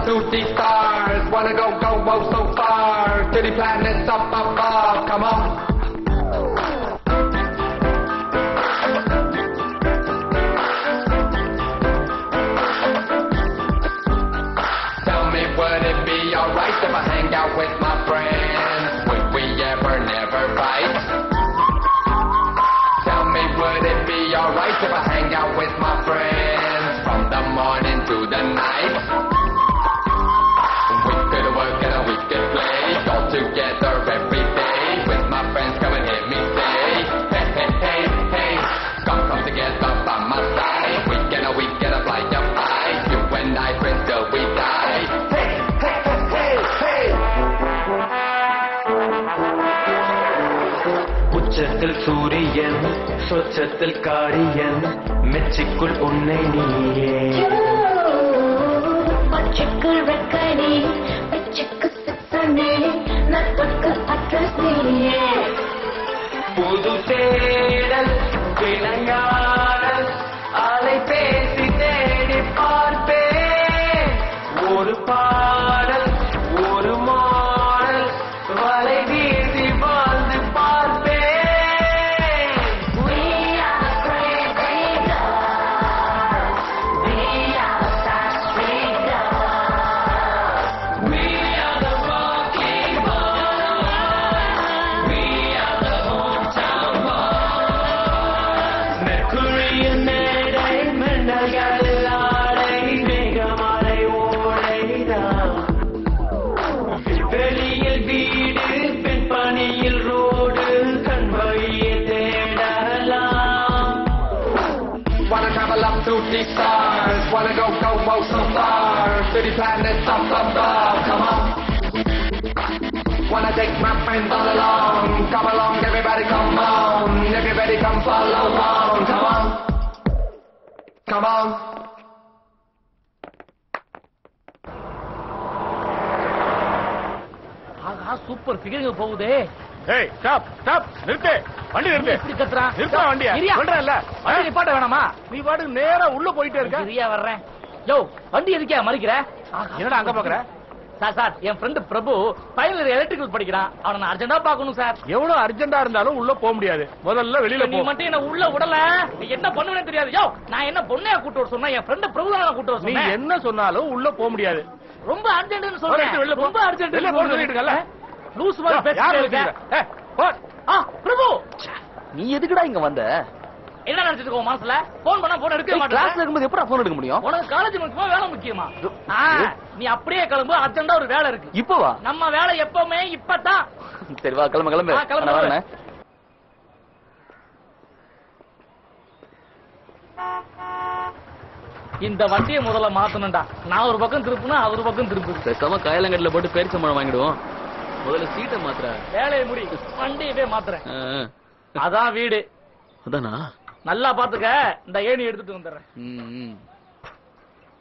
shooting stars. Wanna go, oh so far. To the planets up above. Come on. Tell me, would it be alright if I hang out with my friends? Would we ever never fight? Tell me, would it be alright if I hang out with my friends? From the morning to the night. We could work and we could play all together every day. With my friends, come and hear me say, hey, hey, hey, hey. Come together by my side. We gonna fly up high. You and I, friends, till we die. Hey, hey, hey, hey, hey. உச்சத்தில் சூரியன் சொச்சத்தில் காரியன் மெச்சிக்குள் உன்னை நீயே பச்சைக்குள் வெக்கடி பிச்சுக்கு சித்தனே நட்புக்கு address நீயே புது தேடல் விளங்காடல் அலை பேசி தேடி பார்ப்பேன் ஒரு பாடல் ஒரு மாடல் வலை வீசி வாழ்ந்து பார்ப்பேன் We are crazy girls. We are such sweet girls. We are the walking boys. We are the hometown boys. மெர்க்குரியின் மேடை மின்னல்களில் ஆடை மேகமலை ஓடைதான் வெளியில் வீடு பெண் பணியில் ரோடு கண் வழியே தேடலாம் Wanna travel up to the stars. Wanna go, oh so far. To the planets up above. Come on. Wanna take my friends all along. Come along, everybody come on. Everybody come follow on. Come on. Come on. ஆஹா super figuring போகுதே. ஏய் stop stop நிறுத்து வண்டி நிறுத்து இப்படி கத்துறா நிறுத்த வண்டியா இரியா. சொல்றேன்ல வண்டி நிப்பாட்ட வேணாமா? நீ பாட்டுக்கு நேரா உள்ள போயிட்டே இருக்க சரியா வர்றேன். யோ வண்டி எதுக்கே மறிக்கிற? என்னடா அங்க பாக்குற சார் என் ஃப்ரெண்ட் பிரபு ஃபைனல் எலக்ட்ரிக்கல் படிக்கிறான். அவனை நான் அர்ஜென்ட்டா பார்க்கணும் சார். எவ்வளவு அர்ஜென்டா இருந்தாலும் உள்ள போக முடியாது முதல்ல வெளியில நீ போ மட்டும் என்ன உள்ள விடல நீ என்ன பண்ணுவேன்னு தெரியாது. யோ நான் என்ன பொண்ணையா கூட்டு வர சொன்னா என் ஃப்ரெண்ட் பிரபு தான் கூட்டு வர நீ சொன்னேன். என்ன சொன்னாலும் உள்ள போக முடியாது ரொம்ப அர்ஜென்ட்னு ஒரு சொல்றேன். நிமிஷம் வெளில போ. ரொம்ப அர்ஜென்ட் வெளில போன்னு சொல்லிட்டு இருக்கல. லூஸ் மாதிரி யார் பேசிட்டே இருக்க. வச்சிருக்க? ஏய், போ. பிரபு நீ எதுக்குடா இங்க வந்த? என்ன நினைச்சிட்டு இருக்கோம் மனசுல? போன் பண்ணா போன் எடுக்க கிளாஸ்ல மாட்டேன். இருக்கும்போது எப்படா போன் எடுக்க முடியும்? உனக்கு காலேஜ் முக்கியமா வேலை முக்கியமா? நீ அப்படியே கிளம்பு, அர்ஜென்ட்டா ஒரு வேலை இருக்கு. இப்பவா? நம்ம வேலை எப்பவுமே இப்பதான். சரி வா கிளம்பு கிளம்பு. கிளம்பு. நான் வரேன். இந்த வண்டியை முதல்ல மாத்தணும்டா. நான் ஒரு பக்கம் திருப்புனா அது ஒரு பக்கம் திருப்பு. பேசாம காயலங்கட்ல போட்டு பேரிச்சம்பழம் வாங்கிடுவோம். முதல்ல சீட்டை மாத்துற. வேலையை முடி, வண்டியவே மாத்துறேன். அதான் வீடு. அதானா? நல்லா பாத்துக்க. இந்த ஏணி எடுத்துட்டு வந்துடுறேன். ம்.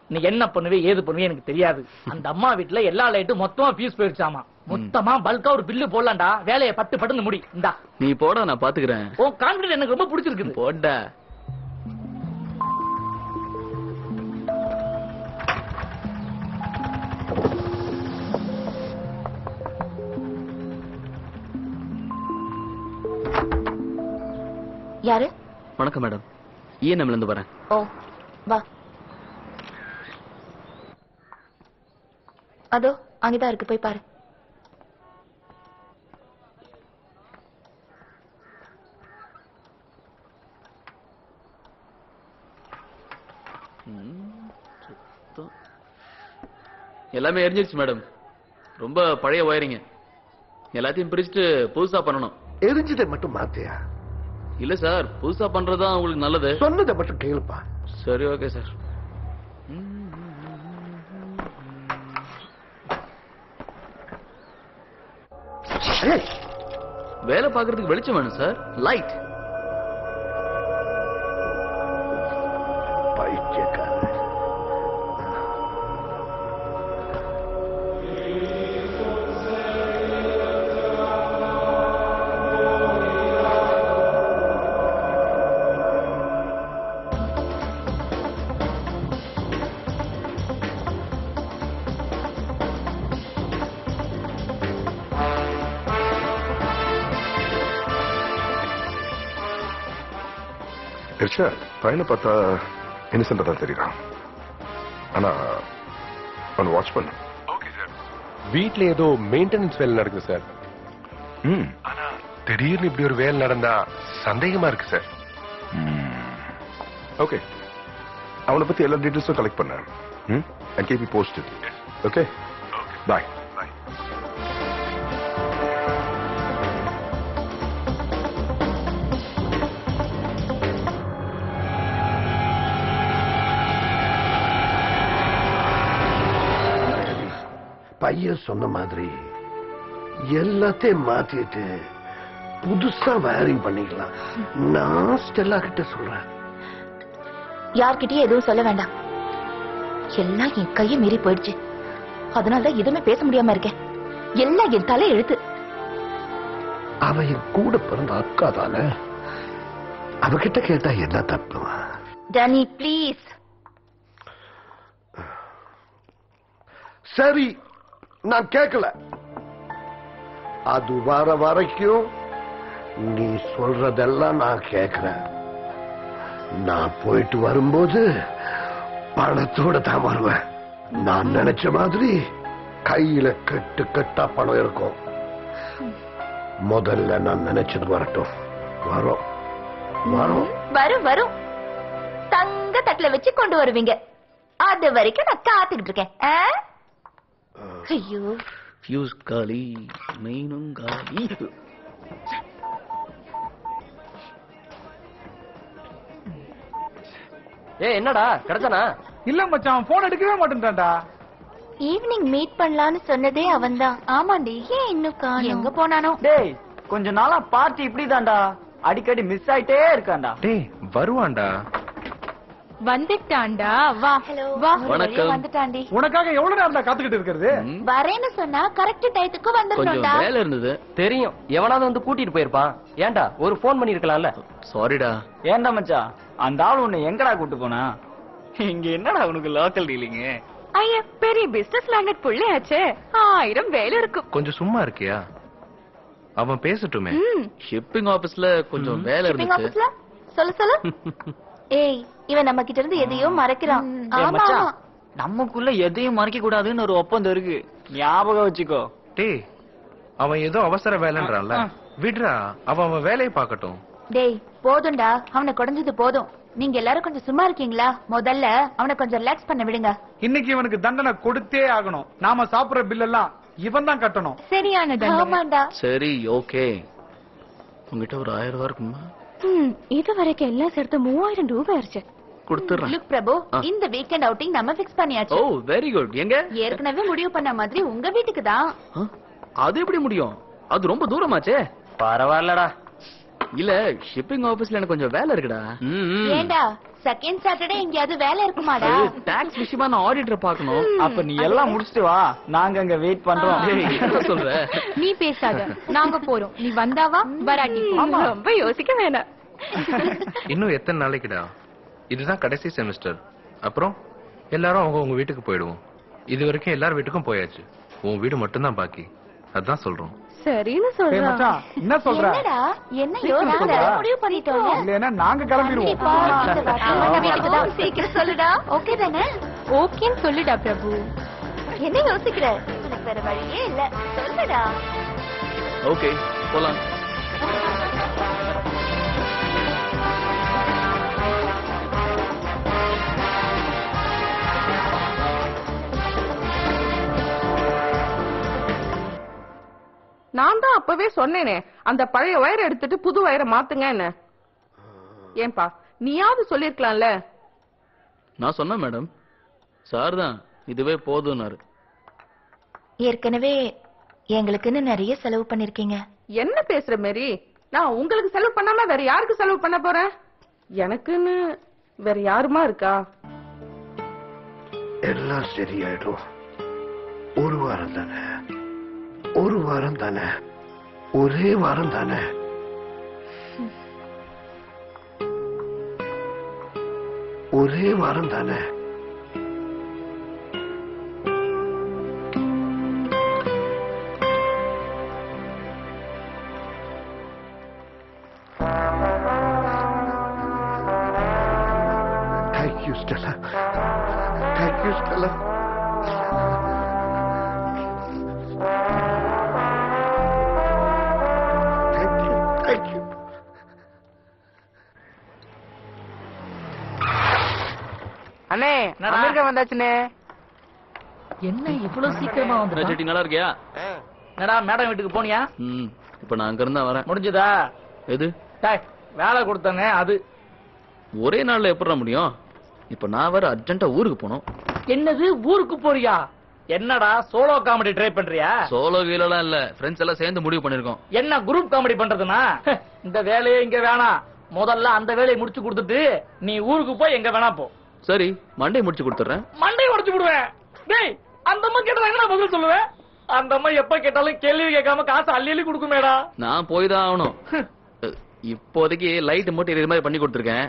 நீ என்ன பண்ணுவே ஏது பண்ணுவே எனக்கு தெரியாது. அந்த அம்மா வீட்டுல எல்லா லைட்டும் மொத்தமா பீஸ் போயிடுச்சாமா. மொத்தமா பல்கா ஒரு பில்லு போடலாம்டா. வேலையை பட்டு பட்டுன்னு முடி. இந்தா நீ போடா நான் பாத்துக்கிறேன். உன் கான்பிடன்ஸ் எனக்கு ரொம்ப பிடிச்சிருக்கு. போடா. யாரு? வணக்கம் மேடம். இஎன்எம்ல இருந்து வரேன். ஓ வா. அதோ அங்கதான் இருக்கு, போய் பாரு. எல்லாமே எரிஞ்சிருச்சு மேடம். ரொம்ப பழைய வயரிங்க. எல்லாத்தையும் பிரிச்சுட்டு புதுசா பண்ணணும். எரிஞ்சதை மட்டும் மாத்தியா? இல்ல சார், புதுசா பண்றதுதான் உங்களுக்கு நல்லது. சொன்னதை மட்டும் கேளுப்பா. சரி ஓகே சார். வேலை பார்க்கறதுக்கு வெளிச்சம் வேணும் சார். லைட். பைத்தியக்காரன். ஹர்ஷா பையனை பார்த்தா இன்னசென்டா தான் தெரியுறான். ஆனா அவன் வாட்ச் பண்ணு. Okay sir. வீட்ல ஏதோ மெயின்டெனன்ஸ் வேலை நடக்குது சார். ஆனா திடீர்னு இப்படி ஒரு வேலை நடந்தா சந்தேகமா இருக்கு சார். ஓகே, அவனை பத்தி எல்லா டீடைல்ஸும் கலெக்ட் பண்ணேன். and keep you posted. Okay? Bye. பையன் சொன்ன மாதிரி எல்லாத்தையும் மாத்திட்டு புதுசா வயரிங் பண்ணிக்கலாம். நான் ஸ்டெல்லா கிட்ட சொல்றேன். யார்கிட்டயும் எதுவும் சொல்ல வேண்டாம். எல்லாம் என் கையை மீறி போயிடுச்சு. அதனாலதான் எதுவுமே பேச முடியாம இருக்கேன். எல்லாம் என் தலை எழுத்து. அவ என் கூட பிறந்த அக்கா தானே. அவகிட்ட கேட்டா என்ன தப்பு? டனி ப்ளீஸ். சரி, நான் கேட்கல. அது வர வரைக்கும் நீ சொல்றதெல்லாம் நான் கேட்கிறேன். நான் போயிட்டு வரும்போது பணத்தோட தான் வருவேன். நான் நினைச்ச மாதிரி கையில கட்டு கட்டா பணம் இருக்கும். முதல்ல நான் நினைச்சது வரட்டும். வரும் வரும் வரும் வரும். தங்க தட்டுல வச்சு கொண்டு வருவீங்க. அது வரைக்கும் நான் காத்துக்கிட்டு இருக்கேன். ஐயோ, ஃபியூஸ் காலி, மெயினும் காலி. என்னடா கிடைச்சானா? இல்ல மச்சான், போன் எடுக்கவே மாட்டேன்டா. ஈவினிங் மீட் பண்ணலான்னு சொன்னதே அவன்தான். ஆமாண்டி, ஏன் இன்னும் காணோம்? எங்க போனானோ? டேய், கொஞ்ச நாளா பார்ட்டி இப்படிதான்டா, அடிக்கடி மிஸ் ஆயிட்டே இருக்கான்டா. டேய் வருவான்டா. வந்துட்டான்டா. வா ஹலோ. வா. வணக்கம். வந்துட்டாண்டி. உனக்காக எவ்வளவு நேரம் தான் காத்துக்கிட்டு இருக்கிறது? வரேன்னு சொன்னா கரெக்ட் டைத்துக்கு கொஞ்சம் வந்துடணும்டா. வேலை இருந்தது. தெரியும், எவனாவது வந்து கூட்டிட்டு போயிருப்பான். ஏன்டா ஒரு போன் பண்ணி இருக்கலாம்ல? சாரிடா. ஏன்டா மச்சான், அந்த ஆள் உன்னை எங்கடா கூட்டு போனா? இங்க என்னடா உனக்கு லோக்கல் டீலிங்? ஐயா, பெரிய பிசினஸ் மேக்னட் புள்ளையாச்சே. 1000 வேலை இருக்கும். கொஞ்சம் சும்மா இருக்கியா? அவன் பேசட்டுமே. ஷிப்பிங் ஆபீஸ்ல கொஞ்சம் வேலை ஷிப்பிங் இருந்துச்சு. ஆபீஸ்ல சொல்லு சொல்லு. ஏய், இவன் நம்ம கிட்ட இருந்து எதையோ மறைக்கிறான். ஏய் ஆமா மச்சான், ஆமா. நமக்குள்ள எதையும் மறைக்க கூடாதுன்னு ஒரு ஒப்பந்தம் இருக்கு, ஞாபகம் வச்சுக்கோ. டேய் அவன் ஏதோ அவசர வேலைன்றான்ல, விடுறா. அவன் வேலையை பார்க்கட்டும். டேய் போதும்டா, அவனை குறைஞ்சது போதும். நீங்க எல்லாரும் கொஞ்சம் சும்மா இருக்கீங்களா? முதல்ல அவனை கொஞ்சம் ரிலாக்ஸ் பண்ண விடுங்க. இன்னைக்கு இவனுக்கு தண்டனை கொடுத்தே ஆகணும். நாம சாப்பிடுற பில் எல்லாம் இவன் தான் கட்டணும். சரியான ஆமாண்டா. சரி ஓகே. உங்ககிட்ட ஒரு 1000 ரூபாய் இருக்குமா? இது வரைக்கும் எல்லாம் சேர்த்து 3000 ரூபாய் ஆயிருச்சு. கொடுத்துறேன். லுக் பிரபு, இந்த வீக்கெண்ட் அவுட்டிங் நம்ம ஃபிக்ஸ் பண்ணியாச்சு. ஓ வெரி குட். எங்க? ஏற்கனவே முடிவு பண்ண மாதிரி உங்க வீட்டுக்கு தான். அது எப்படி முடியும்? அது ரொம்ப தூரமாச்சே. பரவாயில்லடா. இல்ல, ஷிப்பிங் ஆபீஸ்ல எனக்கு கொஞ்சம் வேலை இருக்குடா. ஏண்டா செகண்ட் சாட்டர்டே எங்கயாவது வேலை இருக்குமாடா? டாக்ஸ் விஷயமா நான் ஆடிட்டர் பார்க்கணும். அப்ப நீ எல்லாம் முடிச்சிட்டு வா, நாங்க அங்க வெயிட் பண்றோம். டேய், என்ன சொல்ற? நீ பேசாத, நாங்க போறோம். நீ வந்தாவா வராட்டி ரொம்ப யோசிக்க வேணாம். இன்னும் எத்தனை நாளைக்குடா? இதுதான் கடைசி செமஸ்டர். அப்புறம் எல்லாரும் அவங்க வீட்டுக்கு போயிடுவோம். இது வரைக்கும் எல்லார் வீட்டுக்கும் போயாச்சு. உன் வீடு மட்டும்தான் பாக்கி. அதான் சொல்றோம். சரின்னு ஏய் சொல்றேன். மச்சான், என்ன சொல்ற? என்னடா என்ன யோசிக்கிற? முடிவு பண்ணிட்டோம். இல்லைன்னா நாங்க கிளம்பிடுவோம். சீக்கிரம் சொல்லுடா. ஓகே தானே? ஓகேன்னு சொல்லுடா பிரபு. என்ன யோசிக்கிற? உனக்கு வேற வழியே இல்ல. சொல்லுடா. ஓகே போலாம். நான் தான் அப்பவே சொன்னேனே, அந்த பழைய வயரை எடுத்துட்டு புது வயரை மாத்துங்க. என்ன ஏன்பா நீயாவது சொல்லிருக்கலாம்ல? நான் சொன்னேன் மேடம். சார் தான் இதுவே போதும்னாரு. ஏற்கனவே எங்களுக்குன்னு நிறைய செலவு பண்ணிருக்கீங்க. என்ன பேசுற மேரி? நான் உங்களுக்கு செலவு பண்ணாம வேற யாருக்கு செலவு பண்ண போறேன்? எனக்குன்னு வேற யாருமா இருக்கா? எல்லாம் சரியாயிடும். ஒரு வாரம் தானே, ஒரு வாரம் தானே, ஒரே வாரம் தானே. ஒரே வாரம் தானே. Thank you Stella. Thank you thank you. அண்ணே அமெரிக்கா வந்தாச்சுண்ணே. என்ன இவ்வளவு சீக்கிரமா வந்து செட்டி நல்லா இருக்கியா? என்னடா மேடம் வீட்டுக்கு போனியா? இப்ப நான் அங்க இருந்தா வரேன். முடிஞ்சதா? எது? வேலை கொடுத்தானே அது. ஒரே நாள்ல எப்படிடா முடியும்? இப்ப நான் வேற அர்ஜென்ட்டா ஊருக்கு போனோம். என்னது ஊருக்கு போறியா? என்னடா சோலோ காமெடி ட்ரை பண்றியா? சோலோ வீலெல்லாம் இல்ல, ஃப்ரெண்ட்ஸ் எல்லாம் சேர்ந்து முடிவு பண்ணிருக்கோம். என்ன குரூப் காமெடி பண்றதுனா? இந்த வேலையே இங்க வேணாம், முதல்ல அந்த வேலையை முடிச்சு கொடுத்துட்டு நீ ஊருக்கு போய் எங்க வேணா போ. சரி, மண்டே முடிச்சு கொடுத்துறேன். மண்டே உடைச்சு விடுவேன். டேய், அந்த அம்மா கேட்டா என்ன பதில் சொல்லுவேன்? அந்த அம்மா எப்ப கேட்டாலும் கேள்வி கேட்காம காசு அள்ளி அள்ளி கொடுக்குமேடா. நான் போய் தான் ஆகணும். இப்போதைக்கு லைட் மட்டும் இது மாதிரி பண்ணி கொடுத்துருக்கேன்.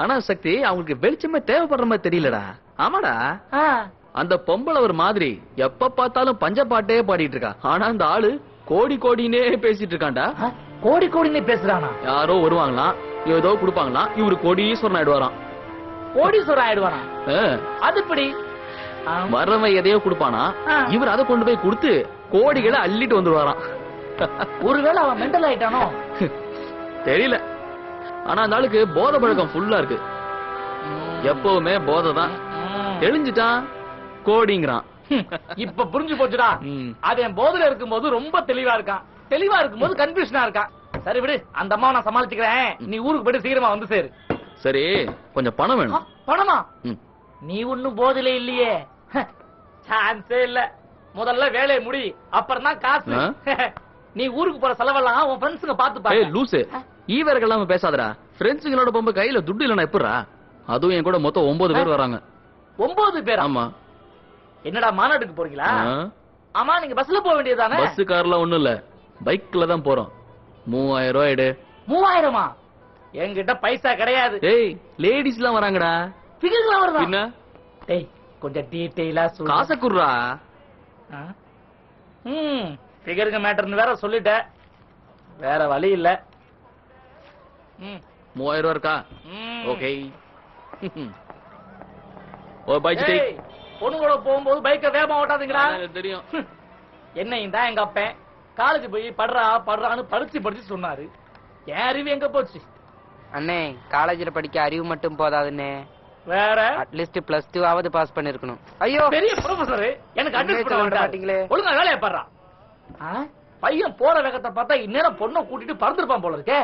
ஆனா சக்தி, அவங்களுக்கு வெளிச்சமே தேவைப்படுற மாதிரி தெரியலடா. ஆமாடா, அந்த பொம்பளை ஒரு மாதிரி எப்ப பார்த்தாலும் பஞ்ச பாட்டே பாடிட்டு இருக்கா. ஆனா அந்த ஆளு கோடி கோடினே பேசிட்டு இருக்கான்டா. கோடி கோடினே பேசுறானா? யாரோ வருவாங்களாம், ஏதோ கொடுப்பாங்களாம், இவரு கோடீஸ்வரன் ஆயிடுவாராம். கோடீஸ்வரன் ஆயிடுவானா? அது இப்படி வர்றவன் எதையோ கொடுப்பானா, இவர் அதை கொண்டு போய் கொடுத்து கோடிகளை அள்ளிட்டு வந்துருவாராம். ஒருவேளை அவன் மெண்டல் ஆயிட்டானோ தெரியல. ஆனா அந்த ஆளுக்கு போதை பழக்கம் ஃபுல்லா இருக்கு. எப்பவுமே போதை தான். தெளிஞ்சுட்டான் கோடிங்கிறான். இப்ப புரிஞ்சு போச்சுடா. அவன் போதையில இருக்கும்போது ரொம்ப தெளிவா இருக்கான், தெளிவா இருக்கும்போது கன்ஃபியூஷனா இருக்கான். சரி விடு, அந்த அம்மாவை நான் சமாளிச்சுக்கிறேன். நீ ஊருக்கு போயிட்டு சீக்கிரமா வந்து சேரு. சரி, கொஞ்சம் பணம் வேணும். பணமா? நீ ஒண்ணும் போதில இல்லையே. சான்ஸே இல்ல. முதல்ல வேலையை முடி, அப்புறம் தான் காசு. நீ ஊருக்கு போற செலவெல்லாம் உன் ஃப்ரெண்ட்ஸுங்க பாத்து பாரு. லூசு, ஈவர்களாம பேசாதடா. ஃப்ரெண்ட்ஸுங்களோட போகும்போது கையில துட்டு இல்லைன்னா எப்படா? அதுவும் என் கூட மொத்தம் 9 பேர் வராங்க. 9 பேர்? ஆமா. என்னடா மாநாட்டுக்கு போறீங்களா? ஆமா, நீங்க பஸ்ல போக வேண்டியதானே? பஸ் கார்லாம் ஒண்ணும் இல்ல, பைக்ல தான் போறோம். 3000 ரூபாய் எடு. 3000மா? என்கிட்ட பைசா கிடையாது. டேய், லேடிஸ் எல்லாம் வராங்கடா. ஃபிகர்லாம் வருதா? என்ன? டேய், கொஞ்சம் டீடைலா சொல்லு. காசை குடுறா. ஃபிகருங்க மேட்டர்னு வேற சொல்லிட்ட, வேற வழி இல்ல. 3000 ரூபாய் இருக்கா? ஓகே. Oh bye ji. பொண்ணுங்களோட போகும்போது பைக்கை வேகமா ஓட்டாதீங்களா? தெரியும். என்னையும் தான் எங்க அப்பன் காலேஜ் போய் படுறான்னு படிச்சு சொன்னாரு. என் அறிவு எங்க போச்சு? அண்ணே, காலேஜ்ல படிக்க அறிவு மட்டும் போதாதுண்ணே, வேற அட்லீஸ்ட் +2 ஆவது பாஸ் பண்ணிருக்கணும். ஐயோ, பெரிய ப்ரொஃபசர் எனக்கு அட்வைஸ் பண்ண மாட்டீங்களே. ஒழுங்கா வேலையை பாடுறான். பையன் போற வேகத்தை பார்த்தா இந்நேரம் பொண்ணை கூட்டிட்டு பறந்துருப்பான் போல இருக்கே.